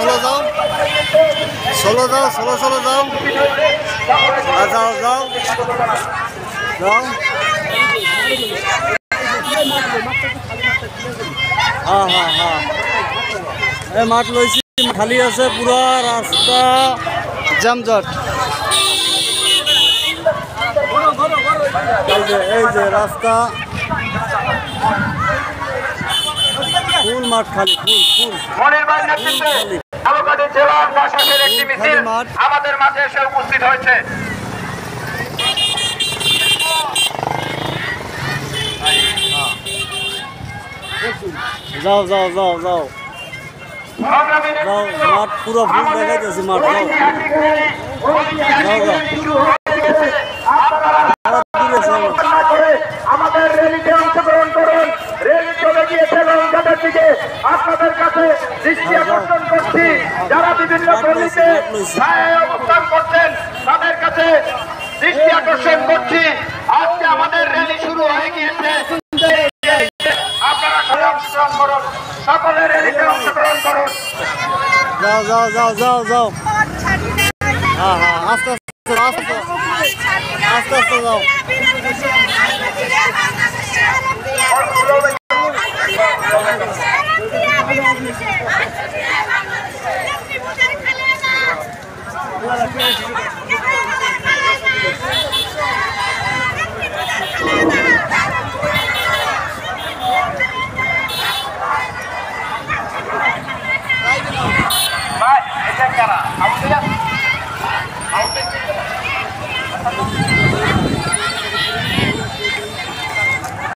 ষোলো যাও, ষোলো যাও, ষোলো ষোলো যাও, যাও যাও যাও। হ্যাঁ হ্যাঁ হ্যাঁ, এই মাঠ লইছি, খালি আছে পুরা রাস্তা জামজট। এই যে রাস্তা ফুল মাঠ খালি, ফুল ফুল খালি। জেলার প্রশাসনের একটি মিছিল আমাদের মাঝে এসে উপস্থিত হয়েছে। যাও যাও যাও যাও যাও, মাঠ পুরো ফুল দেখাইতেছি, মাঠ যাও যাও যাও। আমাদের র্যালিতে অংশগ্রহণ করুন। র্যালি চলে গিয়েছে লঙ্কাদের দিকে। আপনাদের কাছে দৃষ্টি আকর্ষণ করছি, যারা বিভিন্ন গলিতে অবস্থান করছেন তাদের কাছে দৃষ্টি আকর্ষণ করছি। আজকে আমাদের র্যালি শুরু হয়ে গিয়েছে, আপনারা সবাই অংশগ্রহণ করুন, সকলের র্যালিতে অংশগ্রহণ করুন। যাও যাও যাও যাও যাও, হ্যাঁ হ্যাঁ, আস্তে আস্তে আস্তে আস্তে আস্তে যাও।